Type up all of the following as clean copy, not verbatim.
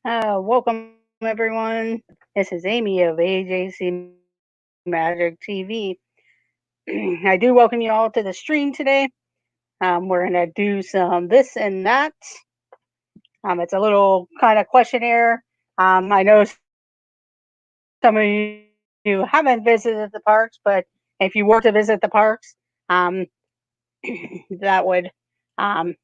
Welcome everyone. This is Amy of AJC Magic TV. I do welcome you all to the stream today. We're gonna do some this and that. It's a little kind of questionnaire. I know some of you haven't visited the parks, but if you were to visit the parks, um, that would um,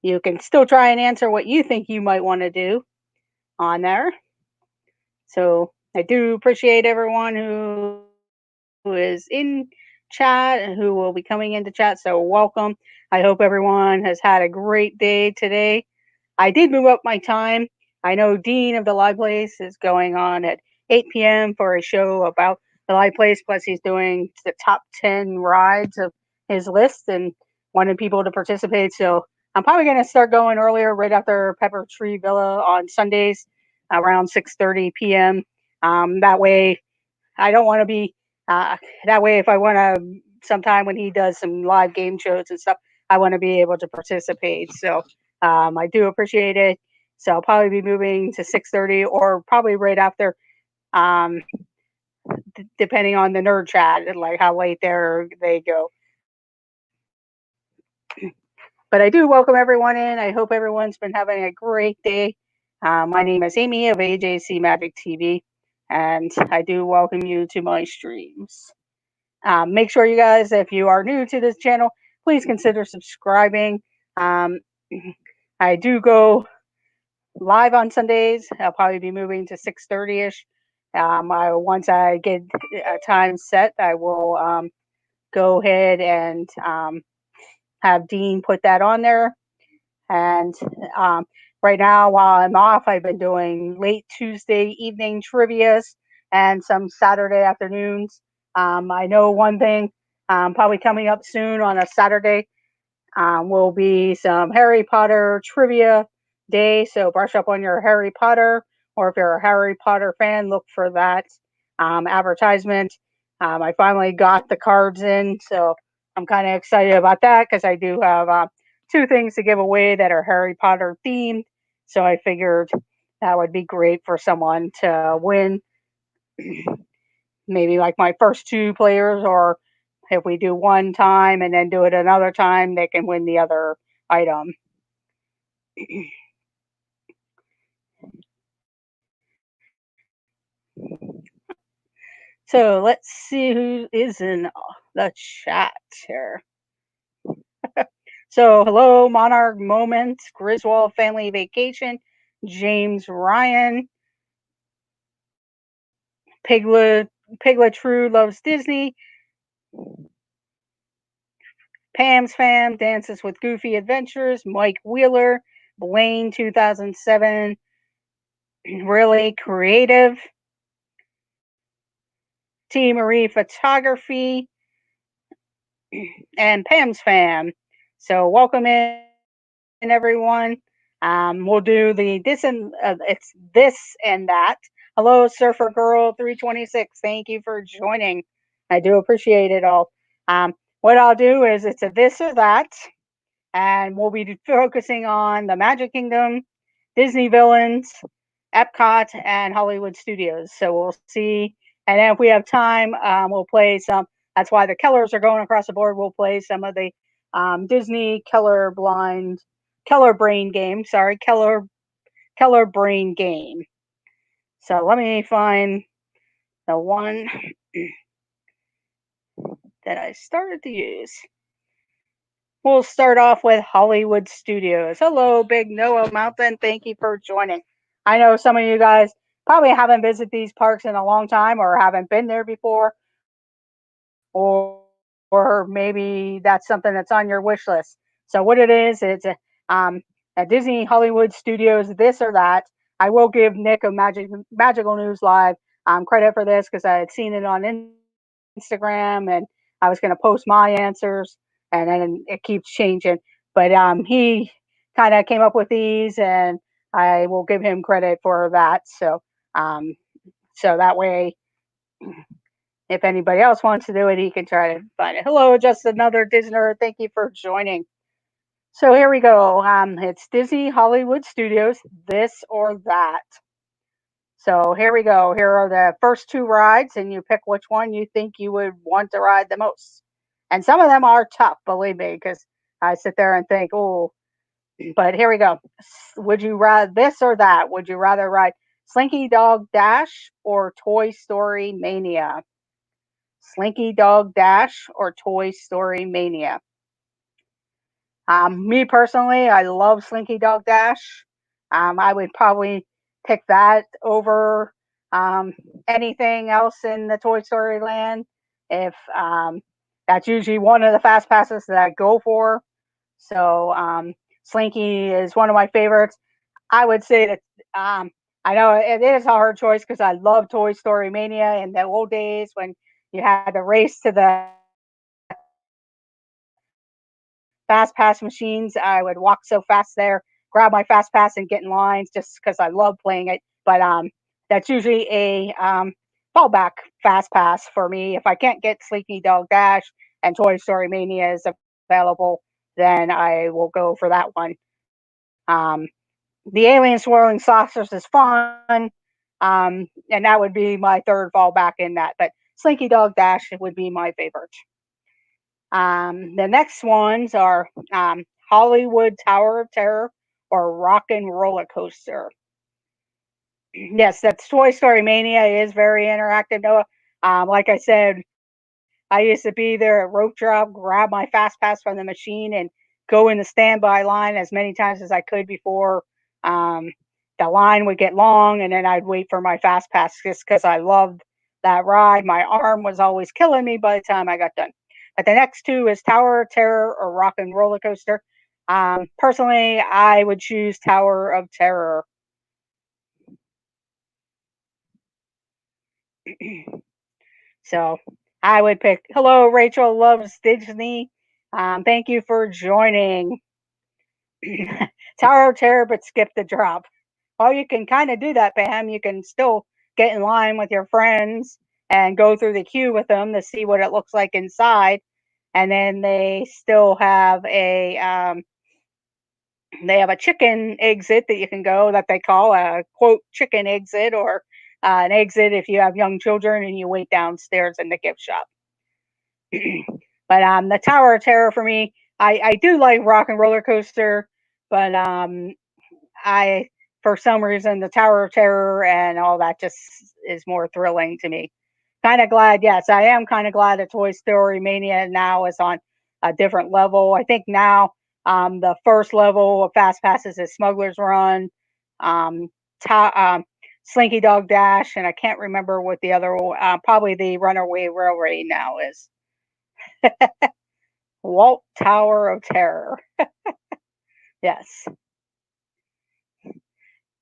you can still try and answer what you think you might want to do on there. So I do appreciate everyone who is in chat and who will be coming into chat. So welcome. I hope everyone has had a great day today. I did move up my time. I know Dean of the Live Place is going on at 8 p.m. for a show about the Live Place. Plus, he's doing the top 10 rides of his list and wanted people to participate. So I'm probably going to start going earlier, right after Pepper Tree Villa on Sundays around 6:30 p.m. That way, I don't want to be uh, that way. If I want to, sometime when he does some live game shows and stuff, I want to be able to participate. So I do appreciate it. So I'll probably be moving to 6:30 or probably right after, um, depending on the nerd chat and like how late they go. But I do welcome everyone in. I hope everyone's been having a great day. My name is Amy of AJC Magic TV, and I do welcome you to my streams. Make sure you guys, if you are new to this channel, please consider subscribing. Um, I do go live on Sundays. I'll probably be moving to 6:30 ish. Once I get a time set, I will go ahead and have Dean put that on there. And um, right now, while I'm off, I've been doing late Tuesday evening trivias and some Saturday afternoons. I know one thing probably coming up soon on a Saturday will be some Harry Potter trivia day. So brush up on your Harry Potter, or if you're a Harry Potter fan, look for that advertisement. I finally got the cards in, so I'm kind of excited about that because I do have two things to give away that are Harry Potter themed. So I figured that would be great for someone to win. Maybe like my first two players, or if we do one time and then do it another time, they can win the other item. So let's see who is in the chat here. So hello, Monarch Moments, Griswold Family Vacation, James Ryan, Piglet Piglet True Loves Disney, Pam's Fam Dances with Goofy Adventures, Mike Wheeler, Blaine 2007, Really Creative, T Marie Photography, and Pam's Fam. So welcome in everyone. We'll do the this and it's this and that. Hello, Surfer Girl 326. Thank you for joining. I do appreciate it all. What I'll do is it's a this or that, and we'll be focusing on the Magic Kingdom, Disney Villains, Epcot, and Hollywood Studios. So we'll see. And then if we have time, we'll play some. That's why the colors are going across the board. We'll play some of the Disney Color Brain game. Sorry, Color Brain game. So let me find the one that I started to use. We'll start off with Hollywood Studios. Hello, Big Noah Mountain. Thank you for joining. I know some of you guys probably haven't visited these parks in a long time or haven't been there before, or or maybe that's something that's on your wish list. So what it is, it's a Disney Hollywood Studios this or that. I will give Nick of Magical News Live credit for this because I had seen it on Instagram and I was going to post my answers, and then it keeps changing. But he kind of came up with these, and I will give him credit for that. Um, so that way, if anybody else wants to do it, he can try to find it. Hello, just another Disney. Thank you for joining. So here we go. It's Disney Hollywood Studios, this or that. So here we go. Here are the first two rides, and you pick which one you think you would want to ride the most. And some of them are tough, believe me, because I sit there and think, oh, but here we go. Would you rather this or that? Would you rather ride Slinky Dog Dash or Toy Story Mania? Slinky Dog Dash or Toy Story Mania? Me personally, I love Slinky Dog Dash. I would probably pick that over um, anything else in the Toy Story land. If That's usually one of the fast passes that I go for. So Slinky is one of my favorites. I would say that I know it is a hard choice because I love Toy Story Mania in the old days when you had to race to the fast pass machines. I would walk so fast there, grab my fast pass, and get in lines just because I love playing it. But that's usually a fallback fast pass for me. If I can't get Sleeky Dog Dash and Toy Story Mania is available, then I will go for that one. Um, the Alien Swirling Saucers is fun, and that would be my third fallback in that. But Slinky Dog Dash would be my favorite. The next ones are Hollywood Tower of Terror or Rock and Roller Coaster. Yes, that's Toy Story Mania is very interactive. Noah, like I said, I used to be there at rope drop, grab my fast pass from the machine, and go in the standby line as many times as I could before um, the line would get long, and then I'd wait for my fast pass just because I loved that ride. My arm was always killing me by the time I got done. But the next two is Tower of Terror or Rock and Roller Coaster. Personally, I would choose Tower of Terror. So I would pick. Hello, Rachel loves Disney. Thank you for joining. Tower of Terror, but skip the drop. Well, you can kind of do that, Pam. You can still get in line with your friends and go through the queue with them to see what it looks like inside. And then they have a chicken exit that you can go that they call a quote chicken exit or an exit if you have young children and you wait downstairs in the gift shop. But the Tower of Terror for me, I do like Rock and Roller Coaster, but I for some reason the Tower of Terror and all that just is more thrilling to me. Kind of glad, yes, I am kind of glad that Toy Story Mania now is on a different level. I think now the first level of Fast Passes is Smuggler's Run, um, Slinky Dog Dash, and I can't remember what the other probably the Runaway Railway now is. Walt Tower of Terror. Yes.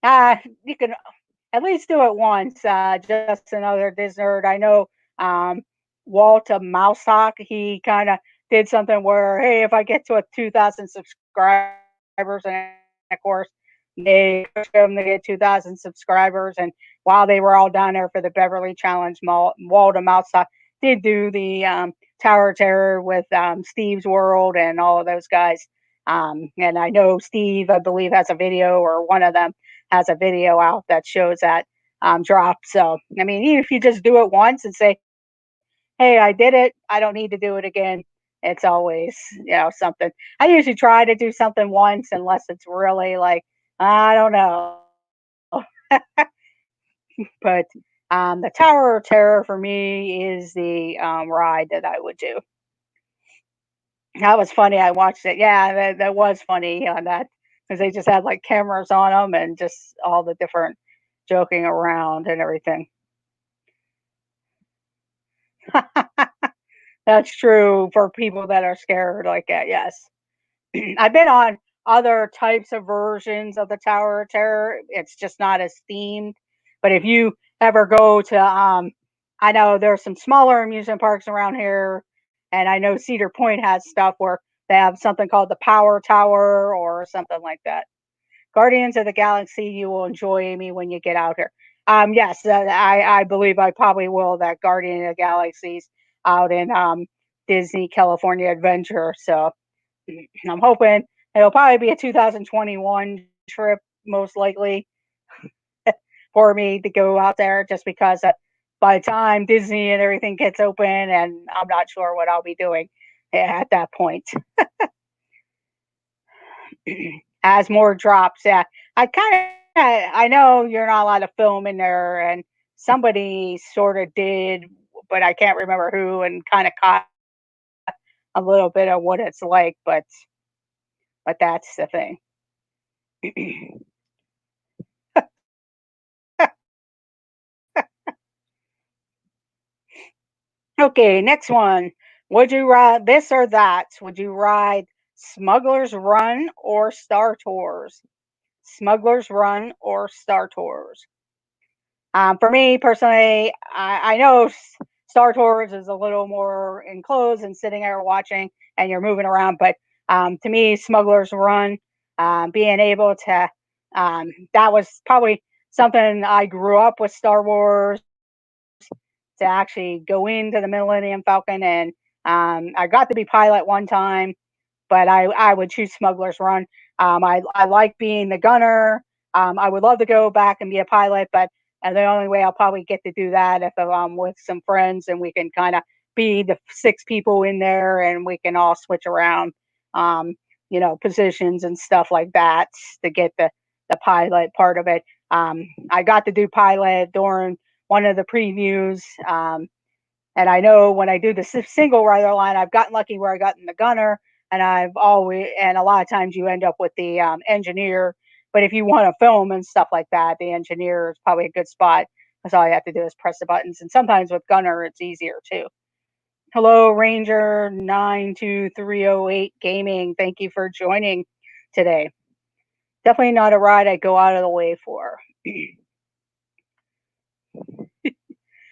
You can at least do it once. Just another Disney. I know um, Walter Mousesock. He kind of did something where, hey, if I get to a 2,000 subscribers, and of course they pushed him to get 2,000 subscribers, and while they were all down there for the Beverly Challenge, Walter Mousesock did do the Tower of Terror with Steve's World and all of those guys. And I know Steve, I believe, has a video, or one of them has a video out that shows that drop. So, I mean, even if you just do it once and say, hey, I did it, I don't need to do it again, it's always, something. I usually try to do something once unless it's really like, I don't know. But the Tower of Terror for me is the ride that I would do. That was funny. I watched it. Yeah, that was funny on that because they just had like cameras on them and just all the different joking around and everything. That's true for people that are scared like that. Yes. I've been on other types of versions of the Tower of Terror. It's just not as themed. But if you ever go to, I know there's some smaller amusement parks around here, and I know Cedar Point has stuff where they have something called the Power Tower or something like that. Guardians of the Galaxy, you will enjoy, Amy, when you get out here. Yes, I believe I probably will. That Guardian of the Galaxies out in Disney California Adventure. So I'm hoping It'll probably be a 2021 trip, most likely, for me to go out there, just because by the time Disney and everything gets open, and I'm not sure what I'll be doing at that point. As more drops, yeah. I know you're not allowed to film in there, and somebody sort of did, but I can't remember who, and kind of caught a little bit of what it's like, but that's the thing. Okay, next one. Would you ride this or that? Would you ride Smuggler's Run or Star Tours? Smuggler's Run or Star Tours? For me personally, I know Star Tours is a little more enclosed and sitting there watching and you're moving around, but to me, Smuggler's Run, being able to, that was probably something I grew up with Star Wars, to actually go into the Millennium Falcon, and I got to be pilot one time, but I would choose Smuggler's Run. I like being the gunner. I would love to go back and be a pilot, but the only way I'll probably get to do that if I'm with some friends and we can kind of be the six people in there and we can all switch around, um, positions and stuff like that to get the pilot part of it. I got to do pilot during one of the previews. And I know when I do the single rider line, I've gotten lucky where I got in the gunner, and and a lot of times you end up with the engineer. But if you want to film and stuff like that, the engineer is probably a good spot, because all you have to do is press the buttons. And sometimes with gunner, it's easier too. Hello, Ranger 92308 Gaming. Thank you for joining today. Definitely not a ride I go out of the way for.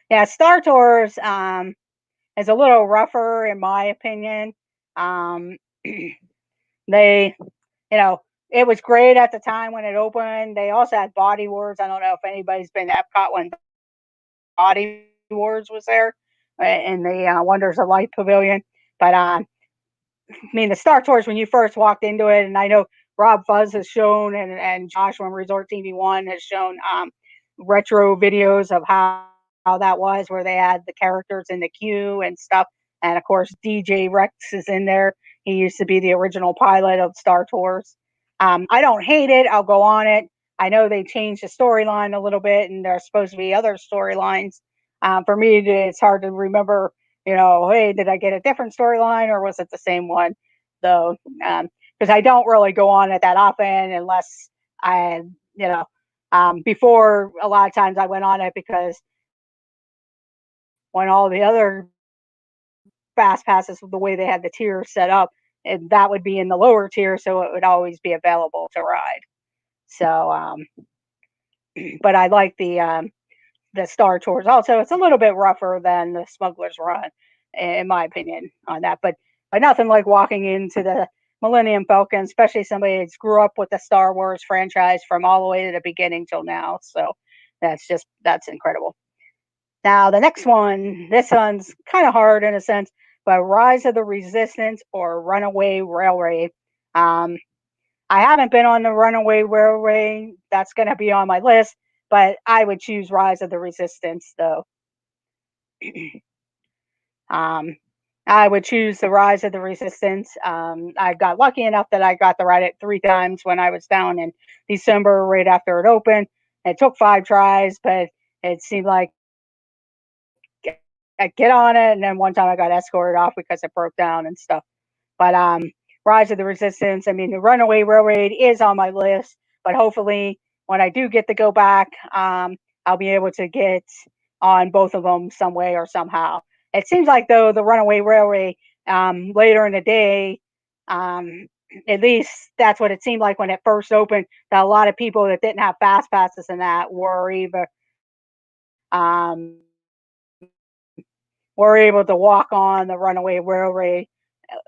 Yeah, Star Tours. Is a little rougher in my opinion. Um, they, you know, it was great at the time when it opened. They also had Body Wars. I don't know if anybody's been to Epcot when Body Wars was there, in the Wonders of Light Pavilion. But I mean, the Star Tours, when you first walked into it, and I know Rob Fuzz has shown, and Josh from Resort TV One has shown retro videos of how that was, where they had the characters in the queue and stuff. And of course, DJ Rex is in there. He used to be the original pilot of Star Tours. I don't hate it. I'll go on it. I know they changed the storyline a little bit, and there's supposed to be other storylines. For me, it's hard to remember, hey, did I get a different storyline or was it the same one? Though, because I don't really go on it that often unless I, you know, before a lot of times I went on it because when all the other fast passes, the way they had the tiers set up, and that would be in the lower tier, so it would always be available to ride. So, but I like the Star Tours. Also, it's a little bit rougher than the Smuggler's Run, in my opinion, on that. But nothing like walking into the Millennium Falcon, especially somebody that's grew up with the Star Wars franchise from all the way to the beginning till now. So that's incredible. Now the next one, this one's kind of hard in a sense, but Rise of the Resistance or Runaway Railway. Um, I haven't been on the Runaway Railway. That's going to be on my list, but I would choose Rise of the Resistance, though. um, I would choose the Rise of the Resistance. I got lucky enough that I got to ride it 3 times when I was down in December, right after it opened. It took 5 tries, but it seemed like I get on it, and then one time I got escorted off because it broke down and stuff. But Rise of the Resistance, I mean, the Runaway Railroad is on my list, but hopefully when I do get to go back, I'll be able to get on both of them some way or somehow. It seems like though the Runaway Railway, later in the day, um, at least that's what it seemed like when it first opened, that a lot of people that didn't have fast passes and that um, were able to walk on the Runaway Railway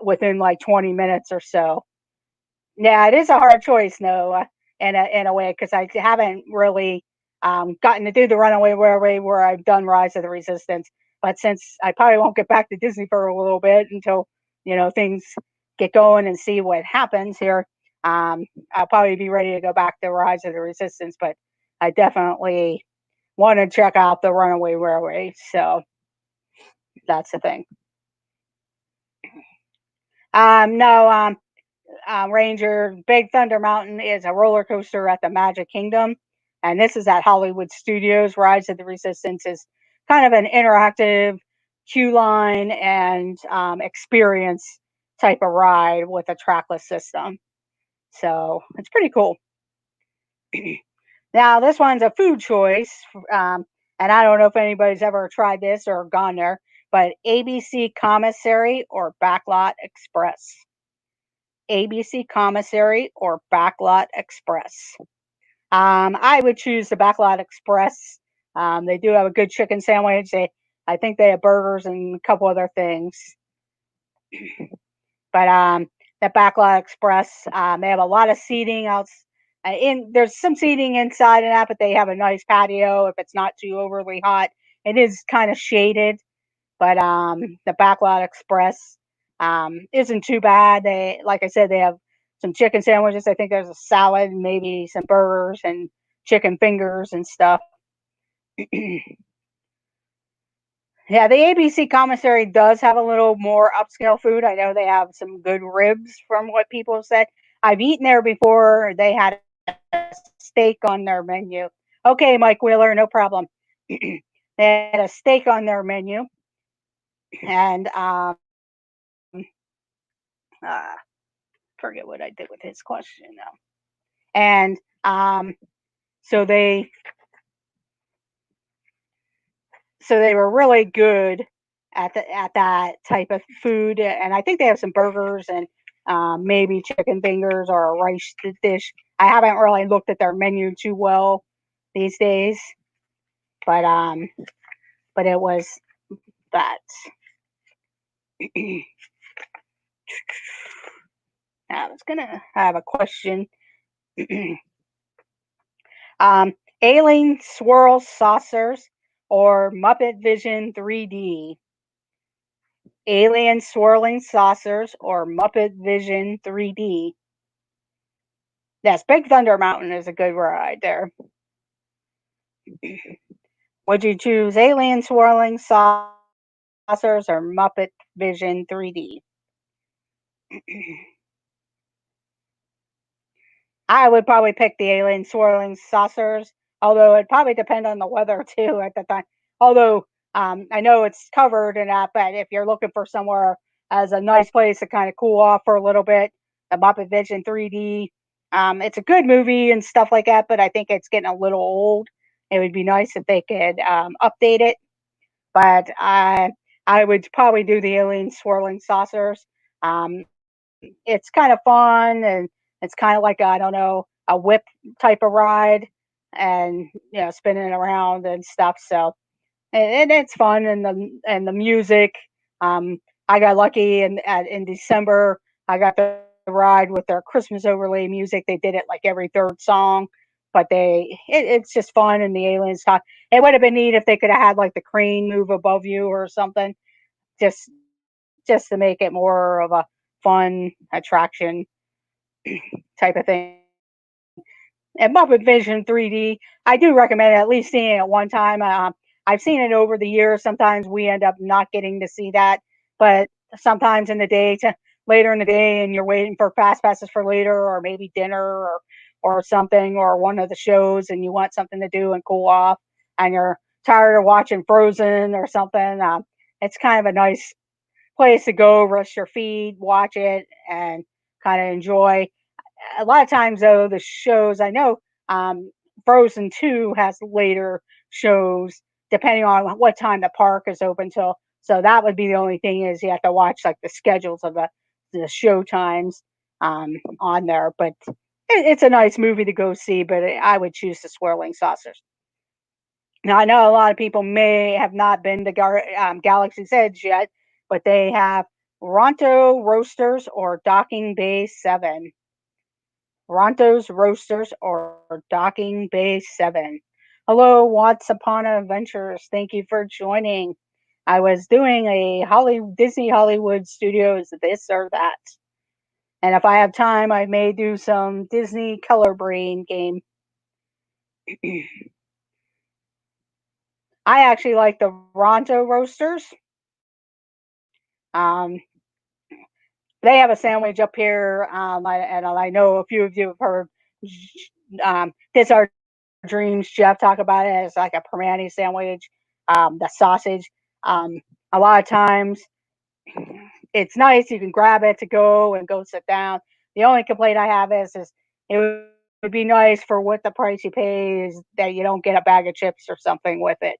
within like 20 minutes or so. Yeah, it is a hard choice, no, in a way, because I haven't really gotten to do the Runaway Railway where I've done Rise of the Resistance. But since I probably won't get back to Disney for a little bit until things get going and see what happens here, Um, I'll probably be ready to go back to Rise of the Resistance, but I definitely want to check out the Runaway Railway. So that's the thing. No, Ranger, Big Thunder Mountain is a roller coaster at the Magic Kingdom, and this is at Hollywood Studios. Rise of the Resistance is kind of an interactive queue line and experience type of ride with a trackless system. So it's pretty cool. Now, this one's a food choice, um, and I don't know if anybody's ever tried this or gone there, but ABC Commissary or Backlot Express. ABC Commissary or Backlot Express. I would choose the Backlot Express. They do have a good chicken sandwich. I think they have burgers and a couple other things. But the Backlot Express, they have a lot of seating out. There's some seating inside and out, but they have a nice patio if it's not too overly hot. It is kind of shaded, but the Backlot Express isn't too bad. They, like I said, they have some chicken sandwiches. I think there's a salad, maybe some burgers and chicken fingers and stuff. Yeah, the ABC commissary does have a little more upscale food. I know they have some good ribs from what people have said. I've eaten there before. They had a steak on their menu. Okay, Mike Wheeler, no problem. They had a steak on their menu, and uh, forget what I did with his question now. And so they so they were really good at that type of food, and I think they have some burgers and maybe chicken fingers or a rice dish. I haven't really looked at their menu too well these days, but it was that. I was gonna have a question. um, Alien swirl saucers or Muppet Vision 3D. Alien swirling saucers or Muppet Vision 3D. Yes, Big Thunder Mountain is a good ride there. Would you choose Alien swirling saucers or Muppet Vision 3D? I would probably pick the alien swirling saucers, although it probably depend on the weather too at the time. Although I know it's covered and that, but if you're looking for somewhere as a nice place to kind of cool off for a little bit, the Muppet Vision 3D, it's a good movie and stuff like that, but I think it's getting a little old. It would be nice if they could update it, but I would probably do the alien swirling saucers. Um, it's kind of fun and it's kind of like I don't know, a whip type of ride, and spinning around and stuff. So and it's fun, and the music. Um, I got lucky in December. I got the ride with their Christmas overlay music. They did it like every third song, but it's just fun, and the aliens talk. It would have been neat if they could have had like the crane move above you or something, just to make it more of a fun attraction type of thing. And Muppet Vision 3D, I do recommend at least seeing it one time. I've seen it over the years. Sometimes we end up not getting to see that, but sometimes in the day, later in the day, and you're waiting for fast passes for later, or maybe dinner, or something, or one of the shows, and you want something to do and cool off, and you're tired of watching Frozen or something. It's kind of a nice place to go, rest your feet, watch it, and kind of enjoy. A lot of times, though, the shows I know, Frozen 2 has later shows depending on what time the park is open till. So that would be the only thing is you have to watch like the schedules of the show times on there. But it's a nice movie to go see. But I would choose the Swirling Saucers. Now I know a lot of people may have not been to Galaxy's Edge yet, but they have Ronto Roasters or Docking Bay 7. Ronto's Roasters or Docking Bay 7. Hello, Once Upon Adventures. Thank you for joining. I was doing a Disney Hollywood Studios this or that. And if I have time, I may do some Disney Color Brain game. I actually like the Ronto Roasters. Um, they have a sandwich up here, and I know a few of you have heard this our dreams. Jeff talk about it as like a permani sandwich, the sausage. Um, a lot of times it's nice. You can grab it to go and go sit down. The only complaint I have is it would be nice for what the price you pay is that you don't get a bag of chips or something with it,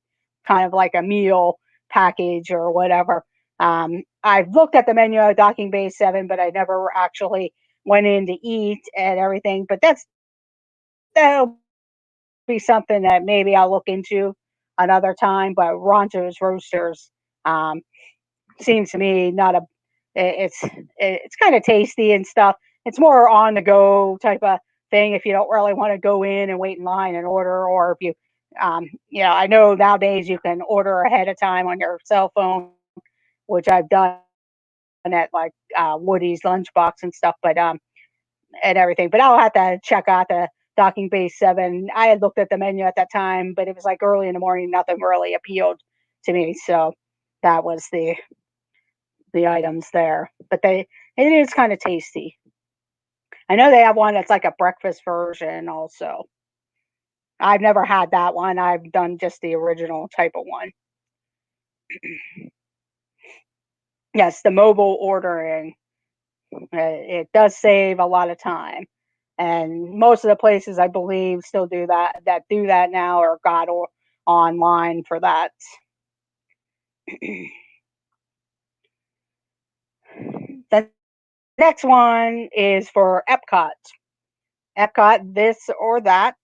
kind of like a meal package or whatever. I've looked at the menu at Docking Bay 7, but I never actually went in to eat and everything. But that'll be something that maybe I'll look into another time. But Ronto's Roasters, um, seems to me not a it's kind of tasty and stuff. It's more on the go type of thing if you don't really want to go in and wait in line and order, or if you I know nowadays you can order ahead of time on your cell phone, which I've done at like Woody's Lunchbox and stuff, but and everything. But I'll have to check out the Docking Base 7. I had looked at the menu at that time, but it was like early in the morning. Nothing really appealed to me, so that was the items there. But it is kind of tasty. I know they have one that's like a breakfast version also. I've never had that one. I've done just the original type of one. Yes, the mobile ordering. It does save a lot of time. And most of the places I believe still do that now or got online for that. The next one is for Epcot. Epcot this or that.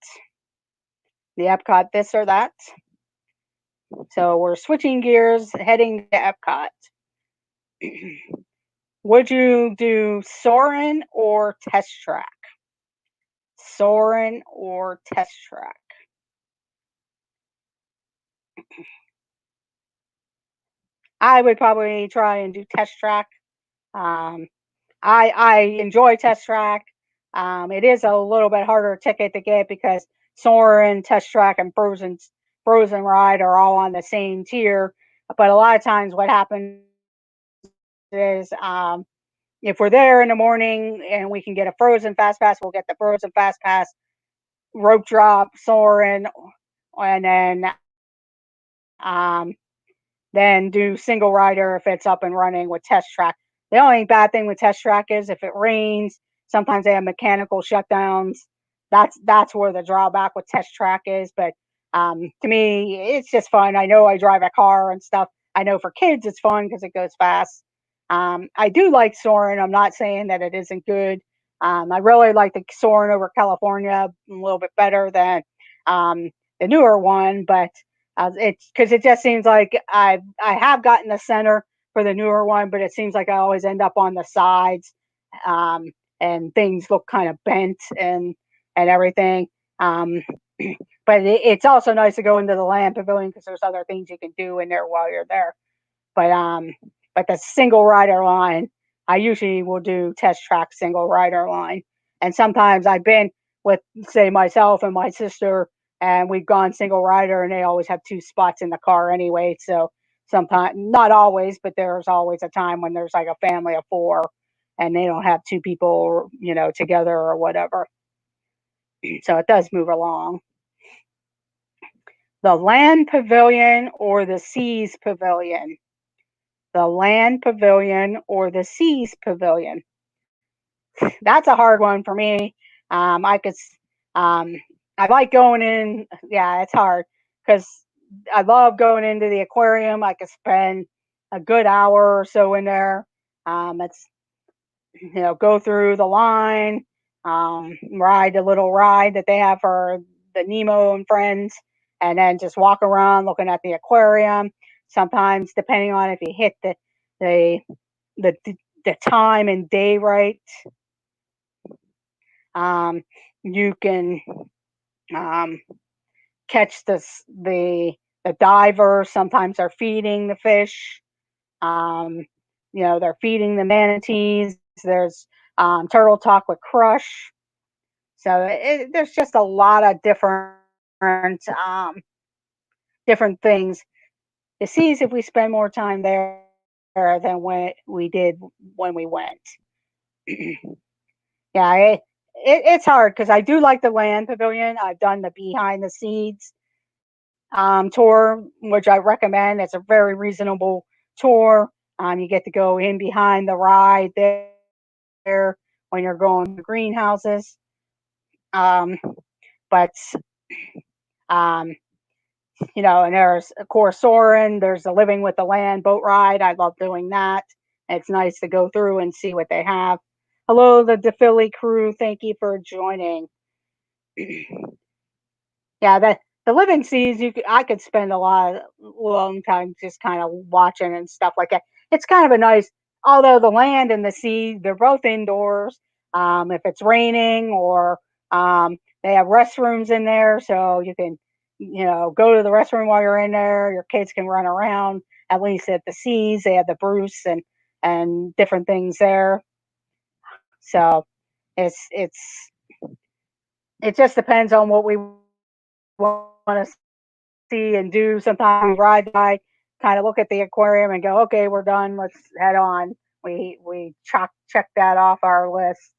The Epcot this or that. So we're switching gears, heading to Epcot. Would you do Soarin' or Test Track? Soarin' or Test Track? I would probably try and do Test Track. Um, I enjoy Test Track. It is a little bit harder ticket to get because Soarin', Test Track, and Frozen Ride are all on the same tier. But a lot of times, what happens is if we're there in the morning and we can get a Frozen Fast Pass, we'll get the Frozen Fast Pass, rope drop, Soarin', and um, then do single rider if it's up and running with Test Track. The only bad thing with Test Track is if it rains, sometimes they have mechanical shutdowns. That's where the drawback with Test Track is. But to me, it's just fun. I know I drive a car and stuff. I know for kids it's fun because it goes fast. I do like Soarin'. I'm not saying that it isn't good. I really like the Soarin' over California a little bit better than um, the newer one, but it's because it just seems like I have gotten the center for the newer one, but it seems like I always end up on the sides, um, and things look kind of bent and everything. Um, but it's also nice to go into the land pavilion because there's other things you can do in there while you're there. But the single rider line, I usually will do Test Track single rider line, and sometimes I've been with say myself and my sister, and we've gone single rider, and they always have two spots in the car anyway. So sometimes, not always, but there's always a time when there's like a family of four, and they don't have two people, together or whatever. So it does move along. The land pavilion or the seas pavilion? The land pavilion or the seas pavilion? That's a hard one for me. I could, um, I like going in. Yeah, it's hard because I love going into the aquarium. I could spend a good hour or so in there. It's go through the line, ride the little ride that they have for the Nemo and friends, and then just walk around looking at the aquarium. Sometimes, depending on if you hit the the the time and day right, um, you can um, catch the divers. Sometimes they're feeding the fish. Um, they're feeding the manatees. There's Turtle Talk with Crush. So there's just a lot of different things to see if we spend more time there than what we did when we went. Yeah, it's hard because I do like the land pavilion. I've done the behind the scenes tour, which I recommend. It's a very reasonable tour. You get to go in behind the ride there when you're going to greenhouses. Um, but um, and there's of course Soarin'. There's the Living with the Land boat ride. I love doing that. It's nice to go through and see what they have. Hello, the DePhilly crew. Thank you for joining. Yeah, the living seas, I could spend a long time just kind of watching and stuff like that. It's kind of a nice, although the land and the sea, they're both indoors. If it's raining or they have restrooms in there, so you can, go to the restroom while you're in there. Your kids can run around. At least at the seas, they have the Bruce and different things there. So it's it just depends on what we want to see and do. Sometimes we ride by, kind of look at the aquarium and go, okay, we're done. Let's head on. We check that off our list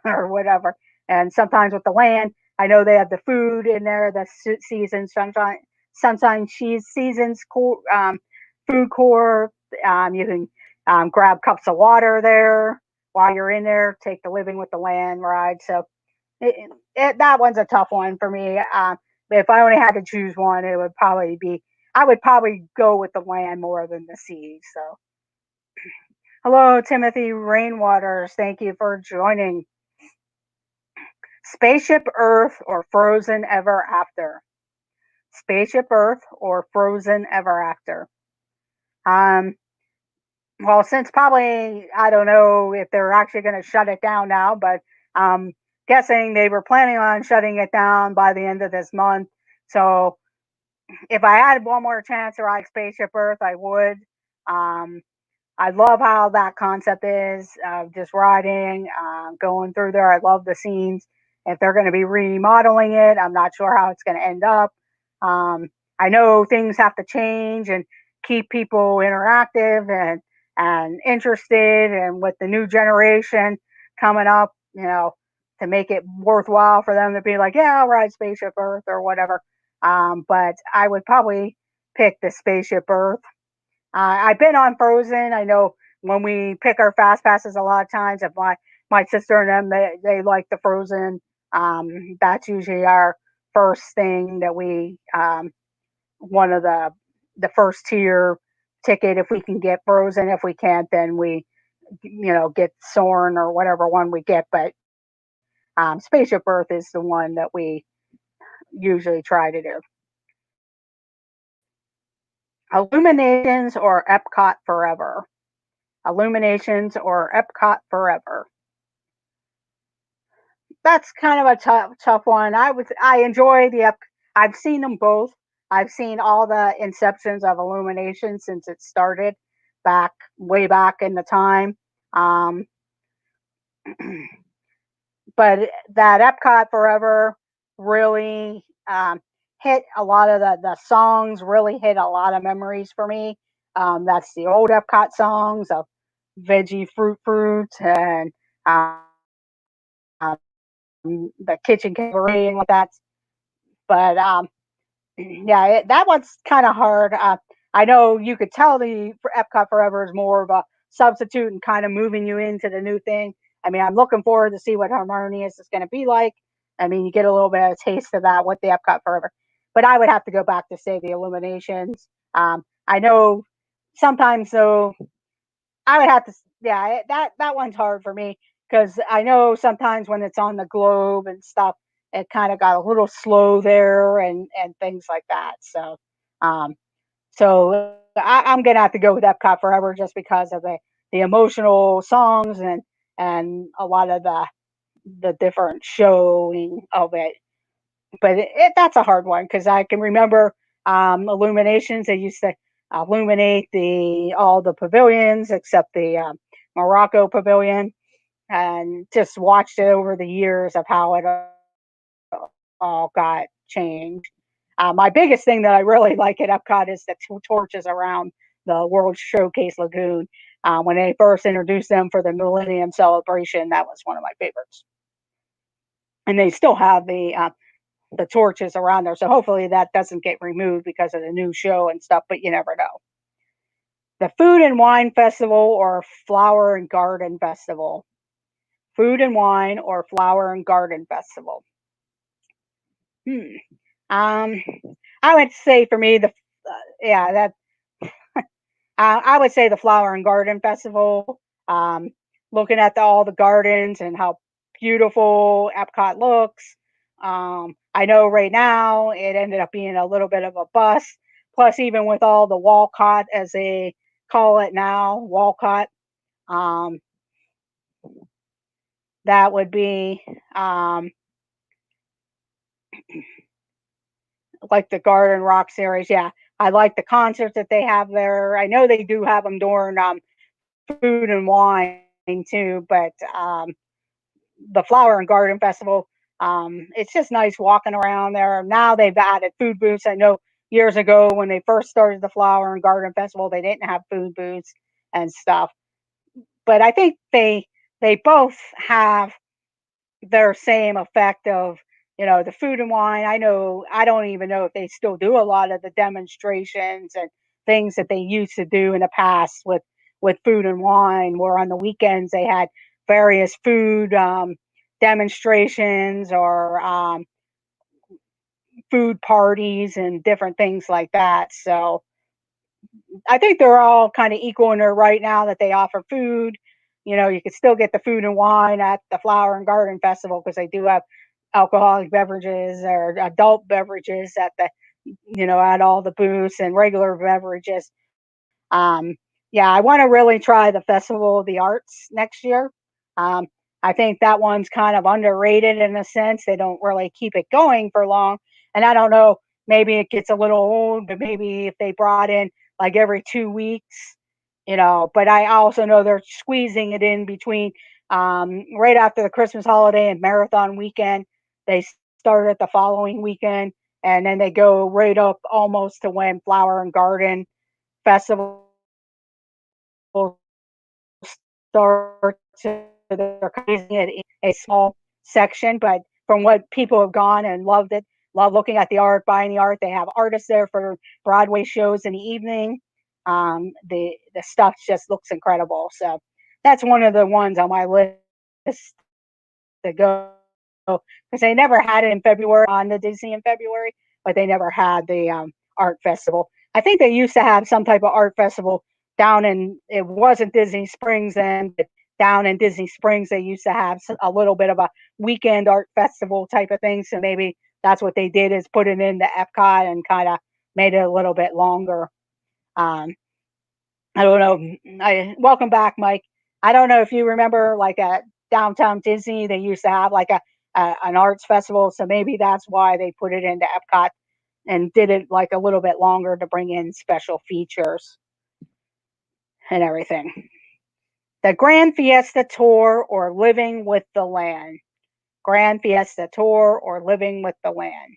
or whatever. And sometimes with the land, I know they have the food in there, the season sunshine cheese seasons food court. You can grab cups of water there while you're in there. Take the Living with the Land ride. So that one's a tough one for me. If I only had to choose one, it would probably be I would probably go with the land more than the sea. So, hello, Timothy Rainwaters. Thank you for joining. Spaceship Earth or Frozen Ever After? Spaceship Earth or Frozen Ever After? Um, well, since probably I don't know if they're actually going to shut it down now, but guessing they were planning on shutting it down by the end of this month. So if I had one more chance to ride Spaceship Earth, I would. Um, I love how that concept is just riding, going through there. I love the scenes. If they're going to be remodeling it, I'm not sure how it's going to end up. Um, I know things have to change and keep people interactive and interested, and with the new generation coming up, to make it worthwhile for them to be like, yeah, I'll ride Spaceship Earth or whatever. But I would probably pick the Spaceship Earth. I've been on Frozen. I know when we pick our fast passes, a lot of times, if my sister and them they like the Frozen. That's usually our first thing that we one of the first tier ticket if we can get Frozen. If we can't, then we get Soarin' or whatever one we get. But Spaceship Earth is the one that we usually try to do. Illuminations or Epcot Forever? Illuminations or Epcot Forever? That's kind of a tough one. I enjoy I've seen them both. I've seen all the inceptions of Illumination since it started way back in the time. Um, but that Epcot Forever really hit a lot of the songs. Really hit a lot of memories for me. That's the old Epcot songs of Veggie Fruit and the Kitchen Cabaret and like that. But yeah, that one's kind of hard. I know you could tell the Epcot Forever is more of a substitute and kind of moving you into the new thing. I mean, I'm looking forward to see what Harmonious is going to be like. I mean, you get a little bit of a taste of that with the Epcot Forever. But I would have to go back to say the Illuminations. I know sometimes though I would have to, yeah, that one's hard for me because I know sometimes when it's on the globe and stuff, it kind of got a little slow there and things like that. Um, I'm gonna have to go with Epcot Forever just because of the emotional songs and a lot of the different showing of it. But that's a hard one because I can remember Illuminations. They used to illuminate the all the pavilions except the Morocco pavilion, and just watched it over the years of how it all got changed. My biggest thing that I really like at Epcot is the torches around the World Showcase Lagoon. When they first introduced them for the Millennium Celebration, that was one of my favorites. And they still have the torches around there, so hopefully that doesn't get removed because of the new show and stuff. But you never know. The Food and Wine Festival or Flower and Garden Festival. Food and Wine or Flower and Garden Festival. Hmm. Um, I would say for me yeah, that I would say the Flower and Garden Festival. Um, Looking at all the gardens and how beautiful Epcot looks. I know right now it ended up being a little bit of a bust. Plus, even with all the Walcott, as they call it now, Walcott, um, that would be um, like the Garden Rock series. Yeah, I like the concerts that they have there. I know they do have them during Food and Wine too, but the Flower and Garden Festival, it's just nice walking around there. Now they've added food booths. I know years ago when they first started the Flower and Garden Festival, they didn't have food booths and stuff. But I think they both have their same effect of, the Food and Wine. I know I don't even know if they still do a lot of the demonstrations and things that they used to do in the past with Food and Wine, where on the weekends they had various food demonstrations or food parties and different things like that. So I think they're all kind of equal in their right now that they offer food. You can still get the Food and Wine at the Flower and Garden Festival because they do have alcoholic beverages or adult beverages at all the booths and regular beverages. Um, yeah, I want to really try the Festival of the Arts next year. Um, I think that one's kind of underrated in a sense. They don't really keep it going for long. And I don't know, maybe it gets a little old, but maybe if they brought in like every 2 weeks, but I also know they're squeezing it in between right after the Christmas holiday and marathon weekend. They start it the following weekend and then they go right up almost to when Flower and Garden Festival start to they're crazy it in a small section, but from what people have gone and loved it, love looking at the art, buying the art. They have artists there for Broadway shows in the evening. The stuff just looks incredible. So that's one of the ones on my list to go because they never had it in February on the Disney in February, but they never had the art festival. I think they used to have some type of art festival down in it wasn't Disney Springs then, but down in Disney Springs they used to have a little bit of a weekend art festival type of thing. So maybe that's what they did is put it into Epcot and kind of made it a little bit longer. Um, I don't know. I welcome back, Mike. I don't know if you remember, like at downtown Disney, they used to have like a an arts festival. So maybe that's why they put it into Epcot and did it like a little bit longer to bring in special features and everything. The Grand Fiesta Tour or Living with the Land. Grand Fiesta Tour or Living with the Land.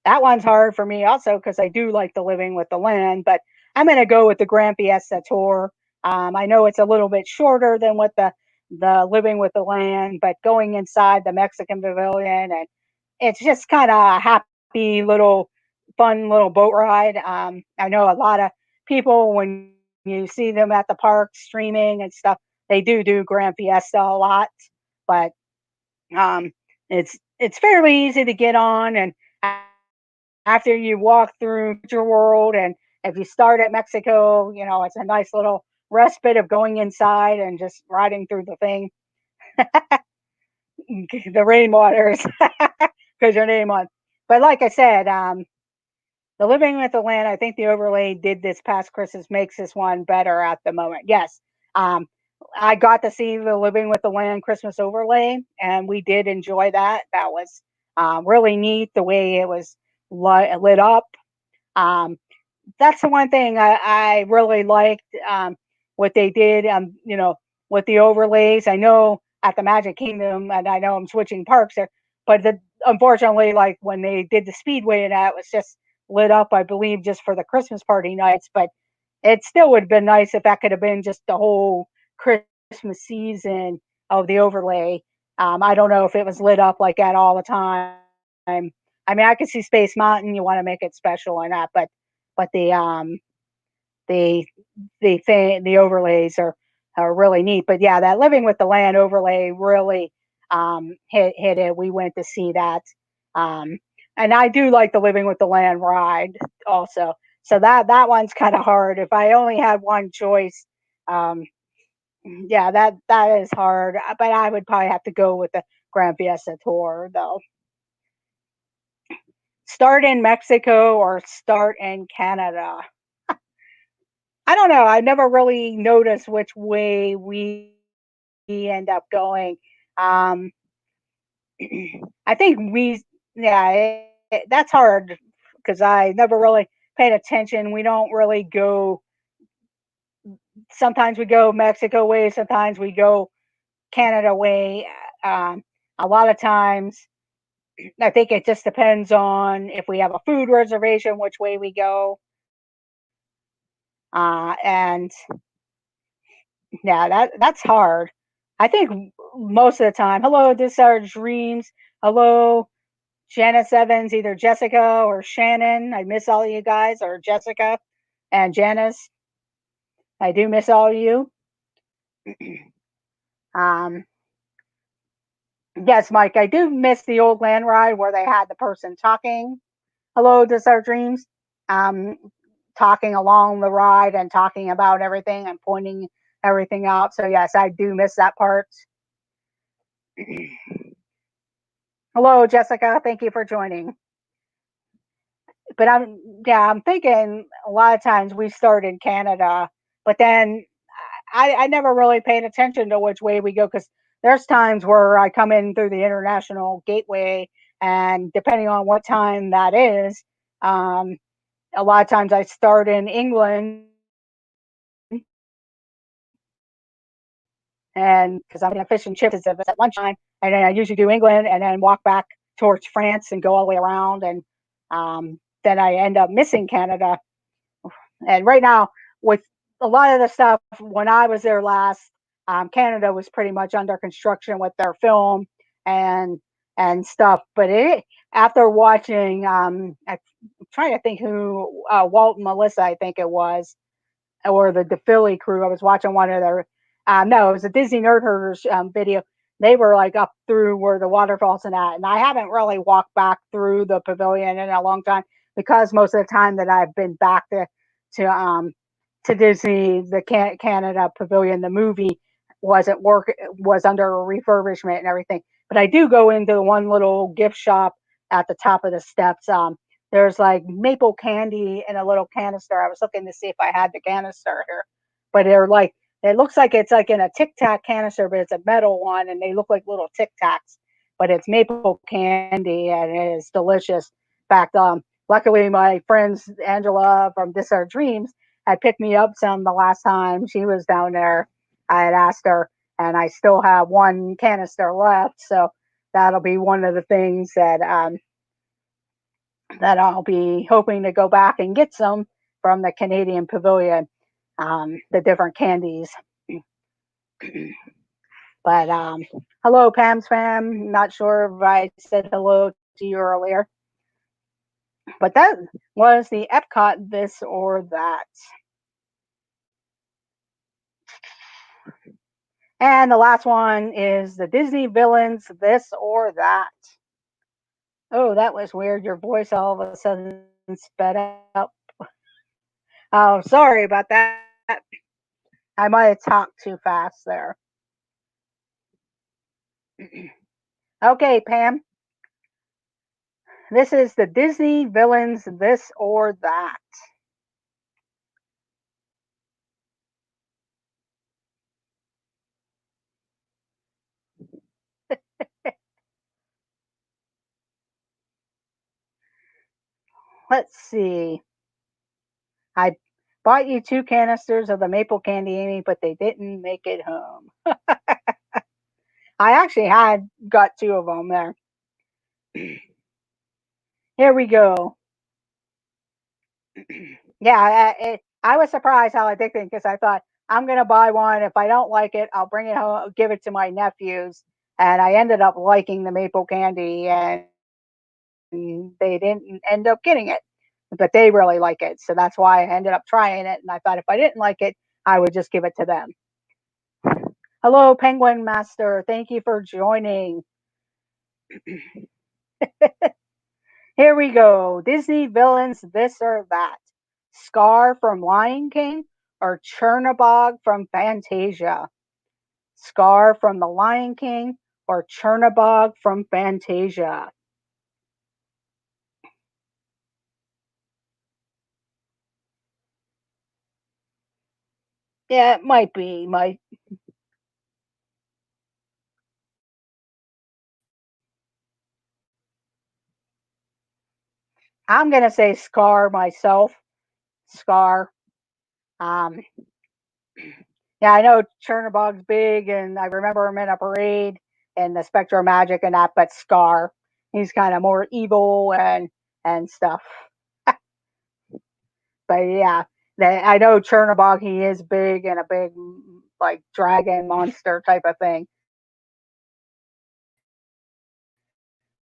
That one's hard for me also because I do like the Living with the Land, but I'm going to go with the Grand Fiesta Tour. I know it's a little bit shorter than what the Living with the Land, but going inside the Mexican Pavilion and it's just kind of a happy little fun little boat ride. I know a lot of people when you see them at the park streaming and stuff, they do Grand Fiesta a lot, but um, it's fairly easy to get on and after you walk through your world and if you start at Mexico, it's a nice little respite of going inside and just riding through the thing, the rainwaters, because your name on. But like I said, the Living with the Land, I think the overlay did this past Christmas makes this one better at the moment. Yes, um, I got to see the Living with the Land Christmas overlay, and we did enjoy that. That was really neat the way it was lit up. Um, that's the one thing I really liked what they did. With the overlays. I know at the Magic Kingdom, and I know I'm switching parks there, but unfortunately, like when they did the Speedway and that, it was just lit up, I believe, just for the Christmas party nights. But it still would have been nice if that could have been just the whole Christmas season of the overlay. I don't know if it was lit up like that all the time. I mean, I could see Space Mountain. You want to make it special or not, but the the overlays are really neat. But yeah, that Living with the Land overlay really hit it. We went to see that, um, and I do like the Living with the Land ride also. So that one's kind of hard. If I only had one choice, um, yeah, that is hard. But I would probably have to go with the Grand Fiesta Tour though. Start in Mexico or start in Canada? I don't know. I never really noticed which way we end up going. Um, I think yeah, that's hard because I never really paid attention. We don't really go. Sometimes we go Mexico way. Sometimes we go Canada way. Um, a lot of times, I think it just depends on if we have a food reservation, which way we go. And yeah, that's hard. I think most of the time. Hello, this is our dreams. Hello, Janice Evans, either Jessica or Shannon. I miss all of you guys, or Jessica and Janice. I do miss all of you. Um, yes, Mike, I do miss the old land ride where they had the person talking. Hello, this is our dreams. Um, talking along the ride and talking about everything and pointing everything out. So yes, I do miss that part. Hello, Jessica. Thank you for joining. But I'm thinking a lot of times we start in Canada, but then I never really paid attention to which way we go because there's times where I come in through the international gateway, and depending on what time that is, um, a lot of times I start in England, and because I'm getting fish and chips if it's at lunchtime, and then I usually do England and then walk back towards France and go all the way around, and then I end up missing Canada. And right now, with a lot of the stuff, when I was there last, Canada was pretty much under construction with their film and stuff. But after watching, I'm trying to think who Walt and Melissa, I think it was, or the Philly crew. I was watching one of their, no, it was a Disney Nerd Herders video. They were like up through where the waterfalls and that. And I haven't really walked back through the pavilion in a long time because most of the time that I've been back to um to Disney, the Canada Pavilion, the movie wasn't work was under refurbishment and everything. But I do go into the one little gift shop at the top of the steps. There's like maple candy in a little canister. I was looking to see if I had the canister here, but they're like, it looks like it's like in a Tic Tac canister, but it's a metal one, and they look like little Tic Tacs. But it's maple candy, and it is delicious. In fact, luckily my friends Angela from This Our Dreams had picked me up some the last time she was down there. I had asked her, and I still have one canister left, so that'll be one of the things that I'll be hoping to go back and get some from the Canadian Pavilion, the different candies. But hello, Pam's fam. Not sure if I said hello to you earlier, but that was the Epcot this or that. And the last one is the Disney Villains this or that. Oh, that was weird. Your voice all of a sudden sped up. Oh, sorry about that. I might have talked too fast there. Okay, Pam. This is the Disney Villains this or that. Let's see. I bought you two canisters of the maple candy, Amy, but they didn't make it home. I actually had got two of them there. Here we go. Yeah, I was surprised how addicting because I thought I'm gonna buy one. If I don't like it, I'll bring it home, give it to my nephews. And I ended up liking the maple candy, and they didn't end up getting it, but they really like it. So that's why I ended up trying it. And I thought if I didn't like it, I would just give it to them. Hello, Penguin Master. Thank you for joining. Here we go. Disney villains, this or that. Scar from Lion King or Chernabog from Fantasia? Scar from The Lion King or Chernabog from Fantasia? Yeah, it might be. I'm gonna say Scar myself. Scar. Um, yeah, I know Chernabog's big, and I remember him in a parade and the Spectral Magic and that. But Scar, he's kind of more evil and stuff. But yeah, I know Chernabog. He is big and a big like dragon monster type of thing.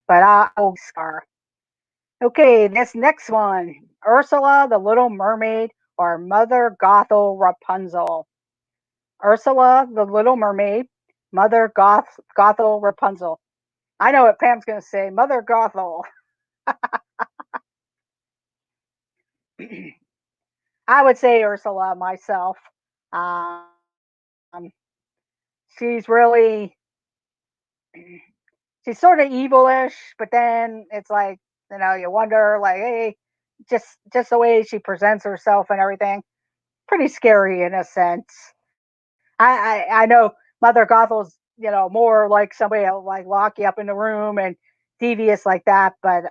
But I'll Scar. Okay, this next one: Ursula, the Little Mermaid, or Mother Gothel Rapunzel? Ursula, the Little Mermaid, Mother Gothel Rapunzel. I know what Pam's going to say. Mother Gothel. I would say Ursula myself. Um, she's really, she's sort of evilish, but then it's like, you wonder, like, hey, just the way she presents herself and everything, pretty scary in a sense. I know Mother Gothel's, more like somebody that'll like lock you up in the room and devious like that, but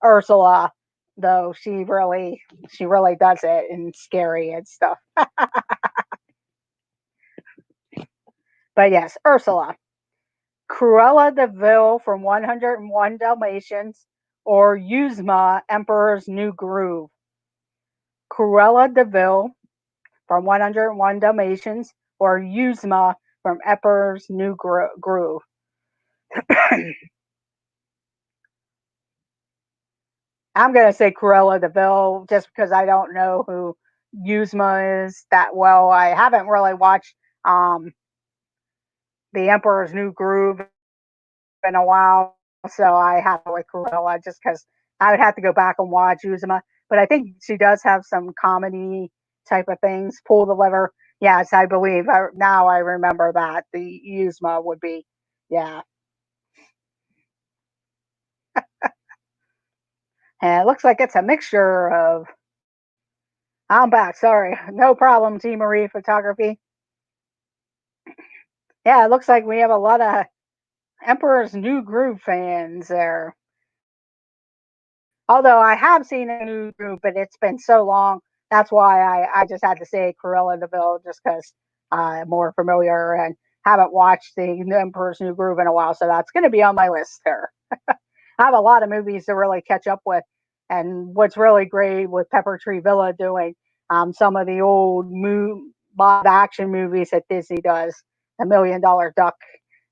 Ursula, though, she really does it and scary and stuff. But yes, Ursula. Cruella de Vil from 101 Dalmatians or Yuzma, Emperor's New Groove? Cruella de Vil from 101 Dalmatians or Yuzma from Emperor's New Groove? I'm gonna say Cruella de Vil just because I don't know who Yuzma is that well. I haven't really watched um, The Emperor's New Groove in a while, so I have to go with Cruella just because I would have to go back and watch Yuzma. But I think she does have some comedy type of things. Pull the lever. Yes, I believe. Now I remember that the Yuzma would be. Yeah, and it looks like it's a mixture of. I'm back. Sorry, no problem. T Marie Photography. Yeah, it looks like we have a lot of Emperor's New Groove fans there. Although I have seen a new group, but it's been so long. That's why I just had to say Cruella de Vil just because I'm more familiar and haven't watched the Emperor's New Groove in a while. So that's going to be on my list there. I have a lot of movies to really catch up with. And what's really great with Pepper Tree Villa doing some of the old live action movies that Disney does, The $1 Million Duck,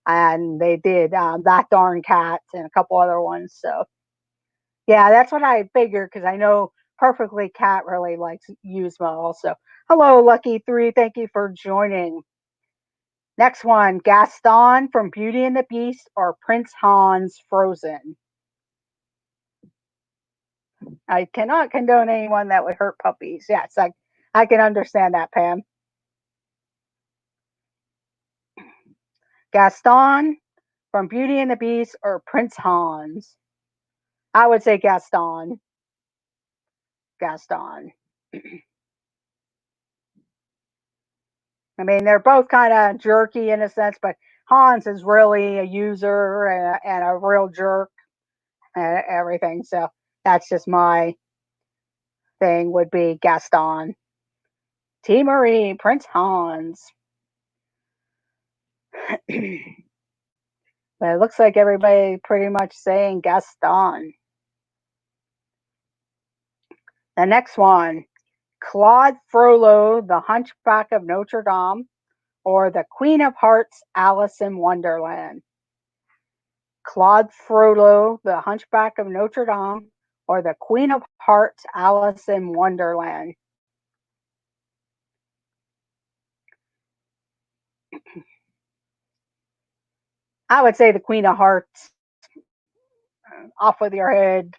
and they did That Darn Cat and a couple other ones. So yeah, that's what I figured because I know Perfectly Cat really likes Yuzma also. Hello, Lucky Three. Thank you for joining. Next one, Gaston from Beauty and the Beast or Prince Hans Frozen? I cannot condone anyone that would hurt puppies. Yes, I can understand that, Pam. Gaston from Beauty and the Beast or Prince Hans? I would say Gaston. Gaston. I mean, they're both kind of jerky in a sense, but Hans is really a user and a real jerk and everything. So that's just my thing would be Gaston. T. Marie, Prince Hans. But it looks like everybody pretty much saying Gaston. The next one, Claude Frollo, the Hunchback of Notre Dame, or the Queen of Hearts, Alice in Wonderland. Claude Frollo, the Hunchback of Notre Dame, or the Queen of Hearts, Alice in Wonderland. I would say the Queen of Hearts. Off with your head.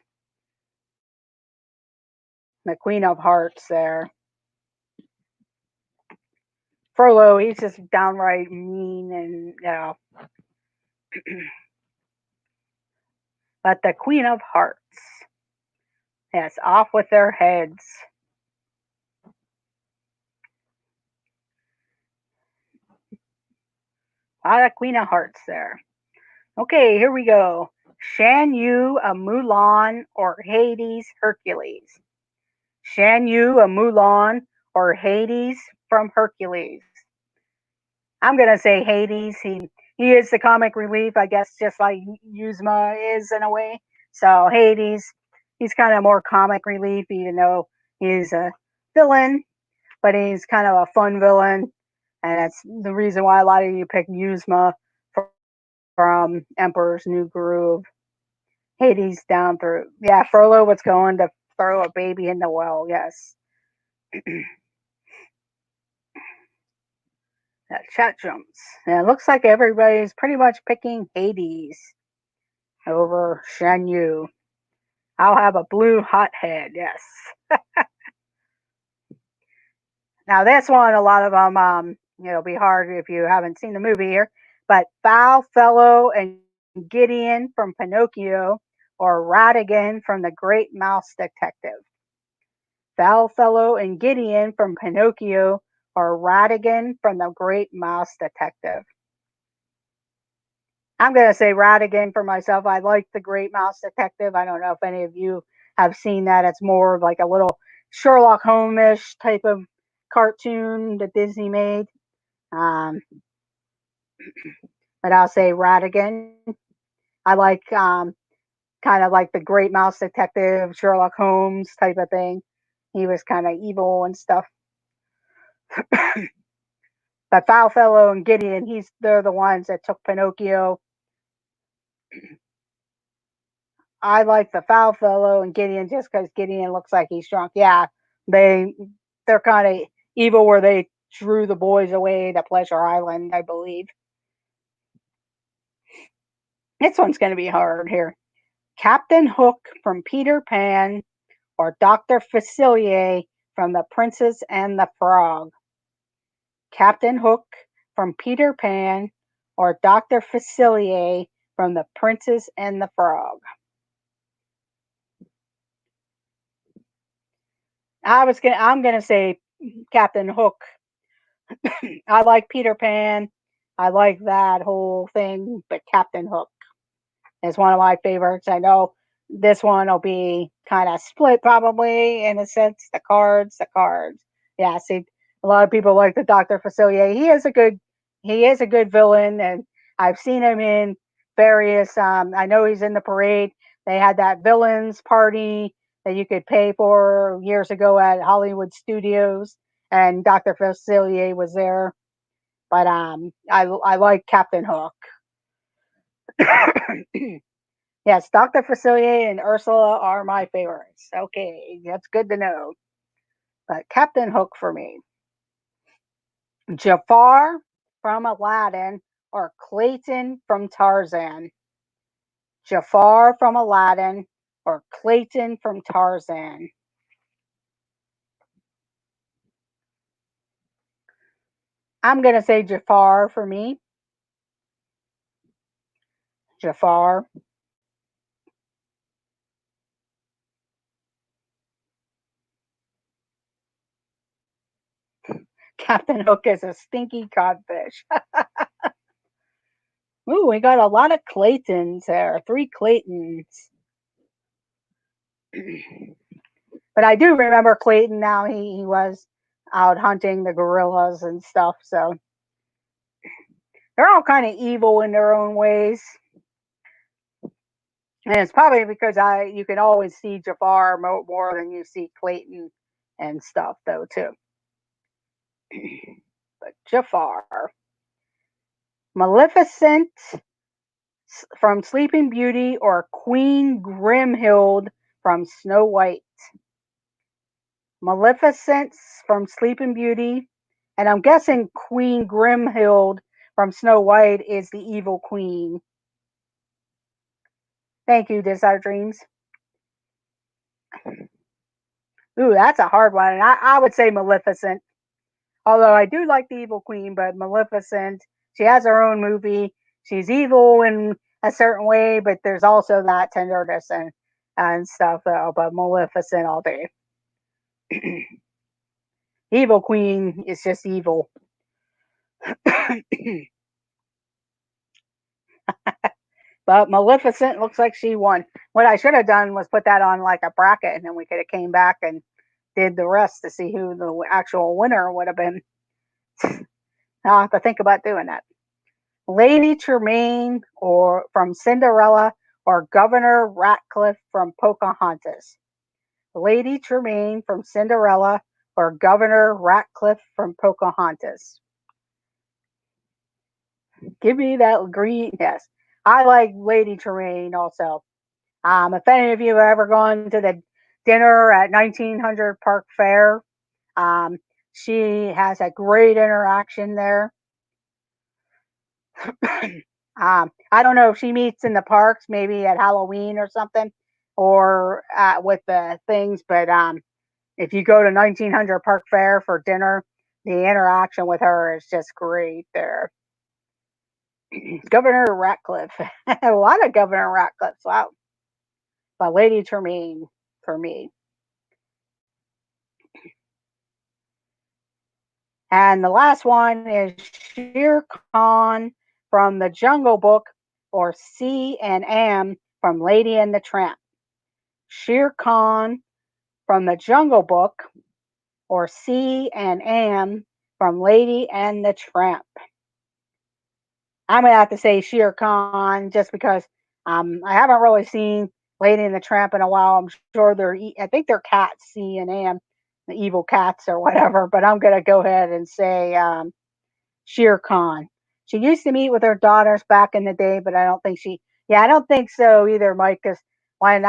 The Queen of Hearts there. Frollo, he's just downright mean and, but the Queen of Hearts. Yes, off with their heads. A lot of Queen of Hearts there. Okay, here we go. Shan Yu, a Mulan, or Hades, Hercules. Shan Yu, a Mulan, or Hades from Hercules. I'm gonna say Hades. He is the comic relief, I guess, just like Yuzma is in a way. So Hades, he's kind of more comic relief, even though he's a villain, but he's kind of a fun villain, and that's the reason why a lot of you pick Yuzma from Emperor's New Groove. Hades down through. Yeah, Frollo was going to throw a baby in the well. Yes. That chat jumps. And it looks like everybody's pretty much picking Hades over Shan Yu. I'll have a blue hot head. Yes. Now this one, a lot of them, be hard if you haven't seen the movie here. But Foul Fellow and Gideon from Pinocchio, or Ratigan from The Great Mouse Detective. Foul Fellow and Gideon from Pinocchio, or Ratigan from The Great Mouse Detective. I'm going to say Ratigan for myself. I like The Great Mouse Detective. I don't know if any of you have seen that. It's more of like a little Sherlock Holmes-ish type of cartoon that Disney made. Um, but I'll say Ratigan. I like kind of like The Great Mouse Detective, Sherlock Holmes type of thing. He was kind of evil and stuff. But Foul Fellow and Gideon, they're the ones that took Pinocchio. I like the Foul Fellow and Gideon just because Gideon looks like he's drunk. Yeah, they're kind of evil where they drew the boys away to Pleasure Island, I believe. This one's going to be hard here. Captain Hook from Peter Pan, or Dr. Facilier from The Princess and the Frog. Captain Hook from Peter Pan, or Dr. Facilier from The Princess and the Frog. I'm gonna say Captain Hook. I like Peter Pan. I like that whole thing, but Captain Hook is one of my favorites. I know this one will be kind of split probably in a sense. The cards. Yeah, see, a lot of people like the Dr. Facilier. He is a good villain, and I've seen him in various. I know he's in the parade. They had that villains party that you could pay for years ago at Hollywood Studios, and Dr. Facilier was there. But I like Captain Hook. Yes, Dr. Facilier and Ursula are my favorites. Okay, that's good to know. But Captain Hook for me. Jafar from Aladdin, or Clayton from Tarzan. Jafar from Aladdin, or Clayton from Tarzan. I'm going to say Jafar for me. Jafar. Captain Hook is a stinky codfish. Ooh, we got a lot of Claytons there. 3 Claytons. But I do remember Clayton now. He was out hunting the gorillas and stuff. So they're all kind of evil in their own ways. And it's probably because I you can always see Jafar more than you see Clayton and stuff though too. But Jafar, Maleficent from Sleeping Beauty or Queen Grimhild from Snow White. Maleficent from Sleeping Beauty, and I'm guessing Queen Grimhild from Snow White is the evil queen. Thank you, Desire Dreams. Ooh, that's a hard one. I would say Maleficent. Although I do like the evil queen, but Maleficent, she has her own movie. She's evil in a certain way, but there's also that tenderness and stuff. But Maleficent all day. Evil queen is just evil. But Maleficent looks like she won. What I should have done was put that on like a bracket, and then we could have came back and did the rest to see who the actual winner would have been. I'll have to think about doing that. Lady Tremaine or from Cinderella or Governor Ratcliffe from Pocahontas. Lady Tremaine from Cinderella or Governor Ratcliffe from Pocahontas. Give me that green. Yes, I like Lady Tremaine also. If any of you have ever gone to the dinner at 1900 Park Fair, um, she has a great interaction there. I don't know if she meets in the parks, maybe at Halloween or something, or with the things. But if you go to 1900 Park Fair for dinner, the interaction with her is just great there. Governor Ratcliffe, a lot of Governor Ratcliffes. Wow, but Lady Tremaine for me. And the last one is Shere Khan from The Jungle Book or C and Am from Lady and the Tramp. Shere Khan from The Jungle Book or C and Am from Lady and the Tramp. I'm gonna have to say Shere Khan just because I haven't really seen Lady and the Tramp in a while. I'm sure I think they're cats, C and Am, the evil cats or whatever. But I'm gonna go ahead and say Shere Khan. She used to meet with her daughters back in the day, but I don't think yeah, I don't think so either, Mike, because when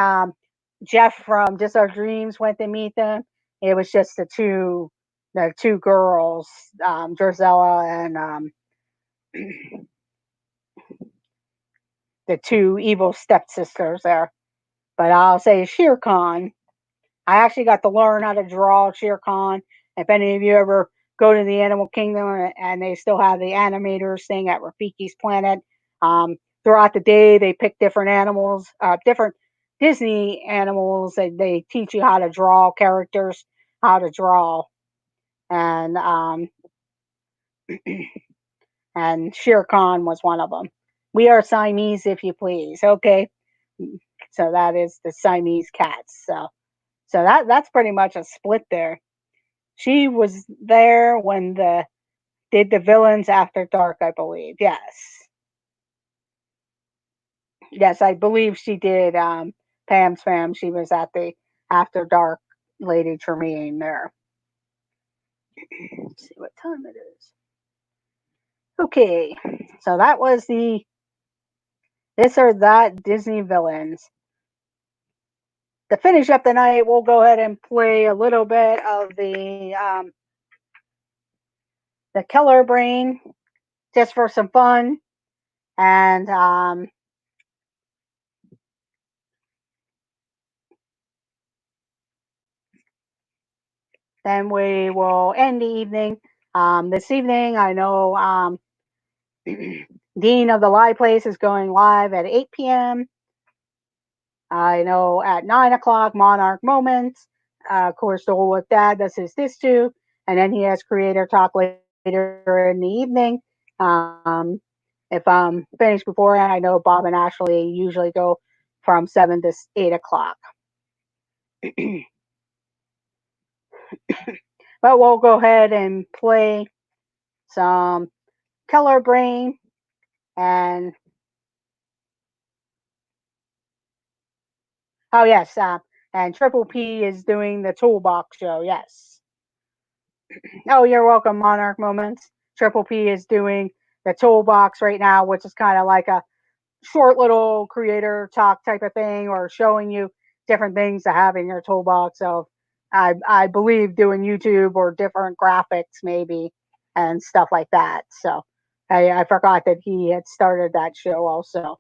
Jeff from Just Our Dreams went to meet them, it was just the two girls, Drizella and the two evil stepsisters there. But I'll say Shere Khan. I actually got to learn how to draw Shere Khan. If any of you ever go to the Animal Kingdom and they still have the animators thing at Rafiki's Planet, throughout the day they pick different animals, different Disney animals. They teach you how to draw characters, how to draw, and and Shere Khan was one of them. We are Siamese, if you please. Okay, so that is the Siamese cats. So that's pretty much a split there. She was there when the did the Villains After Dark, I believe. Yes. Yes, I believe she did Pam's Fam. She was at the After Dark Lady Tremaine there. Let's see what time it is. Okay. So that was the this or that Disney Villains. To finish up the night, we'll go ahead and play a little bit of the Keller Brain just for some fun. And then we will end the evening. This evening, I know Dean of the Live Place is going live at 8 p.m. I know at 9 o'clock, Monarch Moments. Of course, the with Dad does this too. And then he has Creator Talk later in the evening. If I'm finished beforehand, I know Bob and Ashley usually go from 7 to 8 o'clock. But we'll go ahead and play some Keller Brain and Oh yes, and Triple P is doing the Toolbox show. Yes. Oh, you're welcome, Monarch Moments. Triple P is doing the Toolbox right now, which is kind of like a short little creator talk type of thing, or showing you different things to have in your toolbox. So I believe doing YouTube or different graphics maybe and stuff like that. So I forgot that he had started that show also.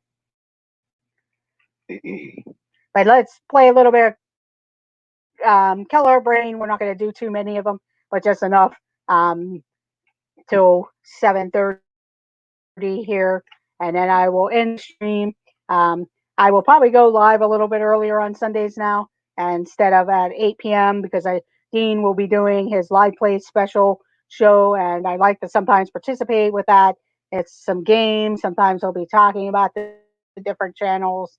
But let's play a little bit of Keller Brain. We're not going to do too many of them, but just enough um, till 7:30 here, and then I will end the stream. Um, I will probably go live a little bit earlier on Sundays now, instead of at 8 p.m. because Dean will be doing his live play special show, and I like to sometimes participate with that. It's some games. Sometimes he'll be talking about the different channels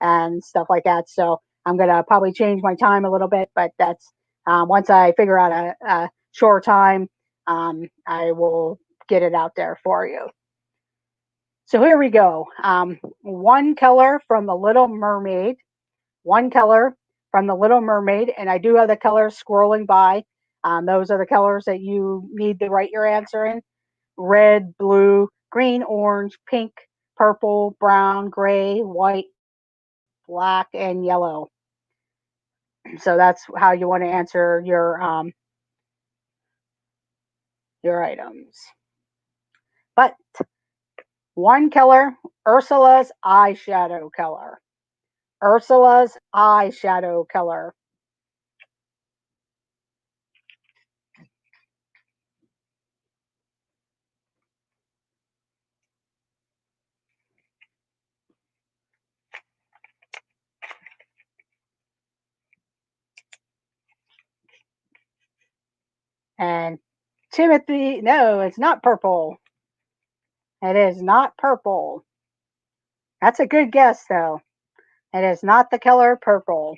and stuff like that. So I'm gonna probably change my time a little bit, but that's once I figure out a short time, I will get it out there for you. So here we go. One color from the Little Mermaid. One color from the Little Mermaid, and I do have the colors scrolling by. Those are the colors that you need to write your answer in: red, blue, green, orange, pink, purple, brown, gray, white, black, and yellow. So that's how you want to answer your items. But one color, Ursula's eyeshadow color. Ursula's eyeshadow color. And Timothy, no, it's not purple. It is not purple. That's a good guess, though. It is not the color purple.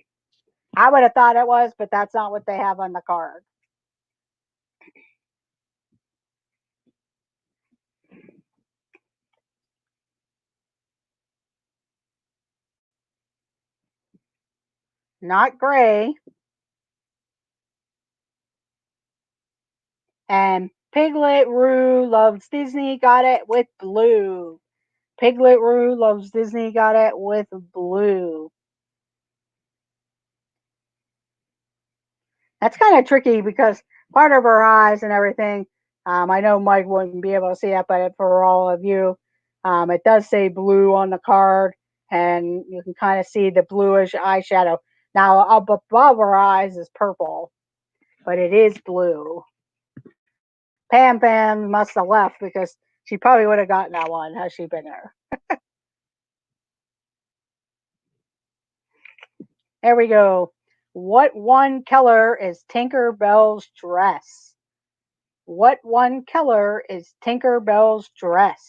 I would have thought it was, but that's not what they have on the card. Not gray. And Piglet Roo loves Disney got it with blue. Piglet Roo loves Disney got it with blue. That's kind of tricky because part of her eyes and everything, I know Mike wouldn't be able to see that, but for all of you, it does say blue on the card, and you can kind of see the bluish eyeshadow. Now, up above her eyes is purple, but it is blue. Pam Pam must have left because she probably would have gotten that one had she been there. There we go. What one color is Tinker Bell's dress? What one color is Tinker Bell's dress?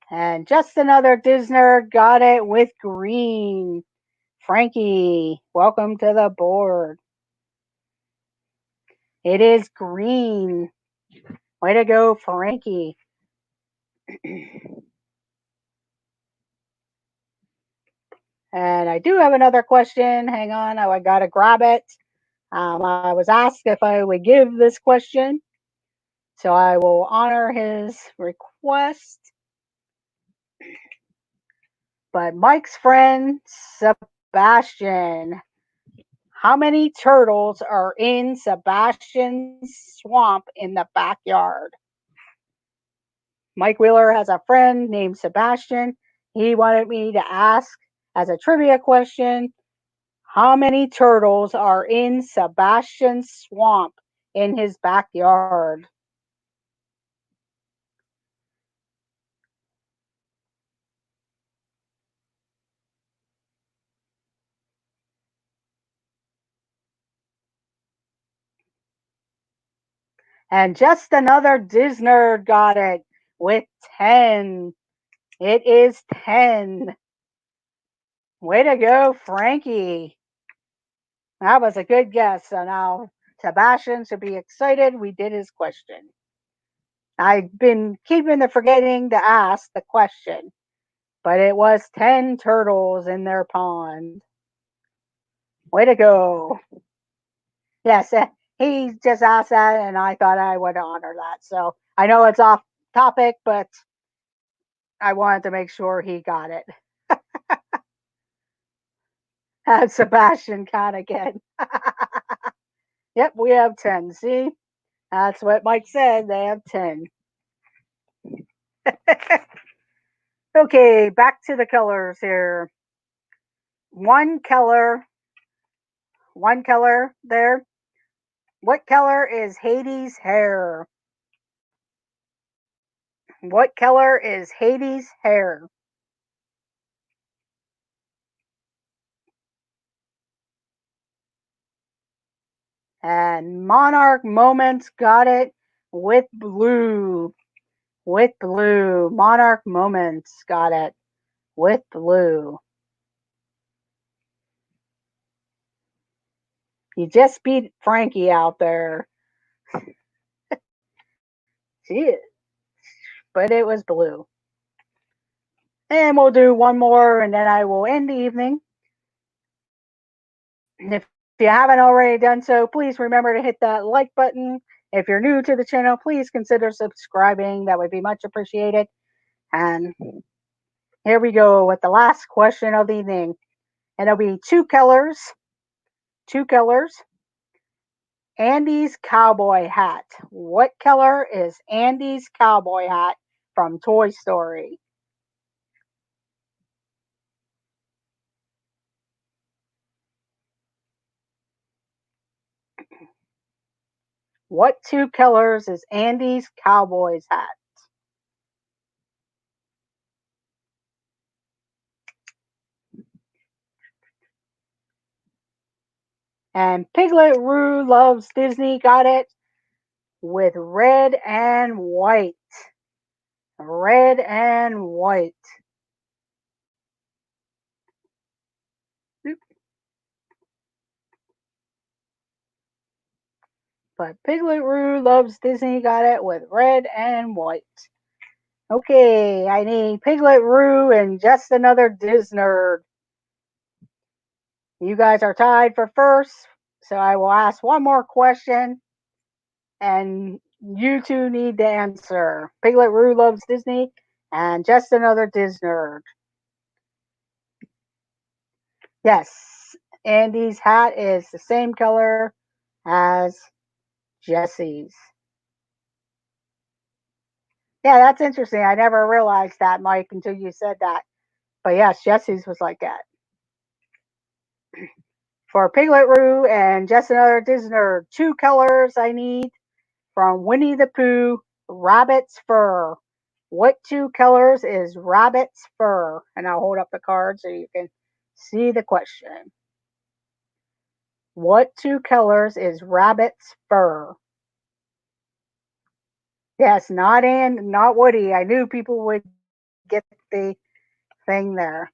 And just another Disney got it with green. Frankie, welcome to the board. It is green. Way to go, Frankie. And I do have another question. Hang on, I got to grab it. I was asked if I would give this question, so I will honor his request. But Mike's friend, Sebastian, how many turtles are in Sebastian's swamp in the backyard? Mike Wheeler has a friend named Sebastian. He wanted me to ask as a trivia question, how many turtles are in Sebastian's swamp in his backyard? And just another Disney got it with 10. It is 10. Way to go, Frankie. That was a good guess. So now Sebastian should be excited. We did his question. I've been keeping forgetting to ask the question, but it was 10 turtles in their pond. Way to go. Yes, he just asked that, and I thought I would honor that. So I know it's off topic, but I wanted to make sure he got it. Had Sebastian count again. Yep, we have 10. See? That's what Mike said. They have 10. Okay, back to the colors here. One color, one color there. What color is Hades' hair? What color is Hades' hair? And Monarch Moments got it with blue. With blue. Monarch Moments got it with blue. You just beat Frankie out there. Gee, but it was blue. And we'll do one more and then I will end the evening. And if you haven't already done so, please remember to hit that like button. If you're new to the channel, please consider subscribing. That would be much appreciated. And here we go with the last question of the evening. And it'll be two colors. Two colors. Andy's cowboy hat. What color is Andy's cowboy hat from Toy Story? What two colors is Andy's cowboy's hat? And Piglet Roo Loves Disney got it with red and white. Red and white. But Piglet Roo Loves Disney got it with red and white. Okay, I need Piglet Roo and Just Another Disnerd. You guys are tied for first, so I will ask one more question, and you two need to answer. Piglet Roo Loves Disney and Just Another Disnerd. Yes, Andy's hat is the same color as Jesse's. Yeah, that's interesting. I never realized that, Mike, until you said that. But yes, Jesse's was like that. For Piglet Roo and Just Another Disney, two colors I need from Winnie the Pooh, Rabbit's Fur. What two colors is Rabbit's Fur? And I'll hold up the card so you can see the question. What two colors is Rabbit's Fur? Yes, not Woody. I knew people would get the thing there.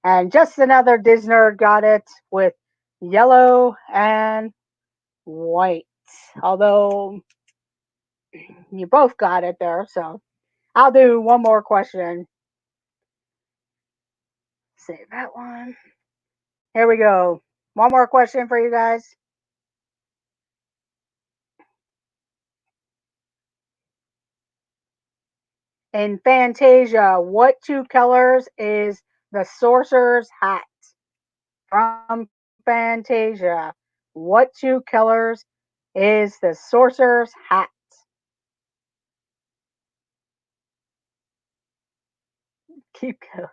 And Just Another Disney got it with yellow and white. Although you both got it there, so I'll do one more question. Save that one. Here we go. One more question for you guys. In Fantasia, what two colors is the sorcerer's hat? From Fantasia, what two colors is the sorcerer's hat? Keep going.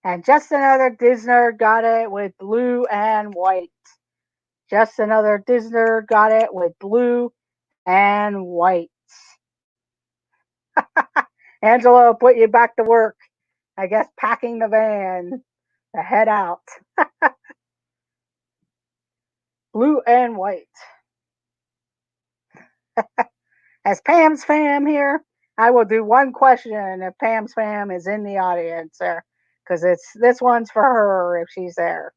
And Just Another Disney got it with blue and white. Just Another Disney got it with blue and white. Angela put you back to work. I guess packing the van to head out. Blue and white. As Pam's fam here, I will do one question if Pam's fam is in the audience there, because it's this one's for her if she's there.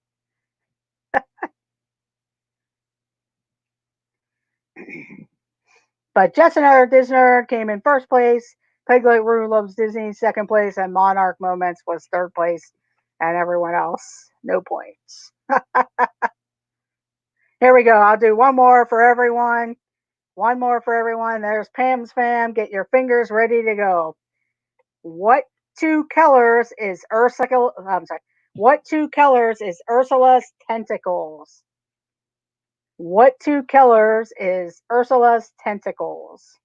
But Just Another Disney came in first place. Piglet Roo Loves Disney second place, and Monarch Moments was third place, and everyone else no points. Here we go. I'll do one more for everyone. One more for everyone. There's Pam's fam. Get your fingers ready to go. What two colors is Ursula? I'm sorry. What two colors is Ursula's tentacles? What two colors is Ursula's tentacles?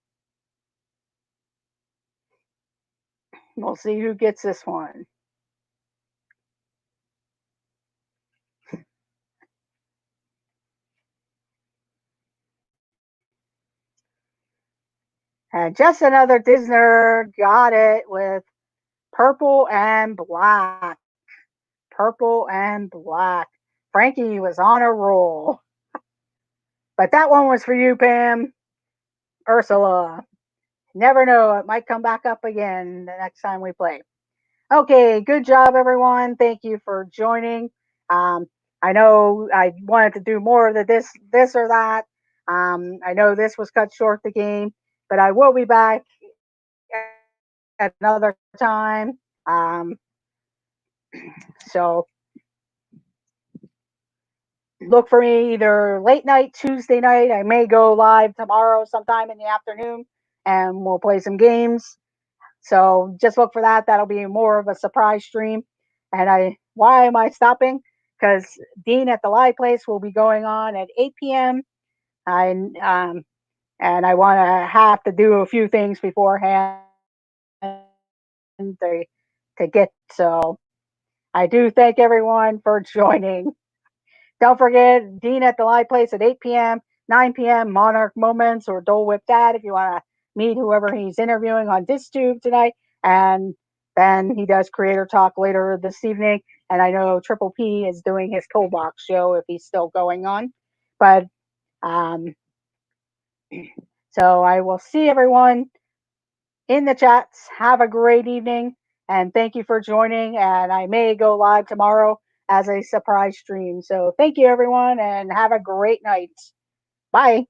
We'll see who gets this one. And Just Another Disney got it with purple and black. Purple and black. Frankie was on a roll. But that one was for you, Pam. Ursula. Never know. It might come back up again the next time we play. Okay, good job, everyone. Thank you for joining. Um, I know I wanted to do more of the this or that. I know this was cut short the game, but I will be back at another time. So look for me either late night Tuesday night. I may go live tomorrow sometime in the afternoon, and we'll play some games. So just look for that. That'll be more of a surprise stream. And why am I stopping? Because Dean at the Live Place will be going on at 8 p.m. I and I want to have to do a few things beforehand to get. So I do thank everyone for joining. Don't forget Dean at the Live Place at 8 p.m., 9 p.m. Monarch Moments or Dole Whip Dad if you want to meet whoever he's interviewing on DisTube tonight. And then he does Creator Talk later this evening. And I know Triple P is doing his Toolbox show if he's still going on. But um, so I will see everyone in the chats. Have a great evening. And thank you for joining. And I may go live tomorrow as a surprise stream. So thank you, everyone, and have a great night. Bye.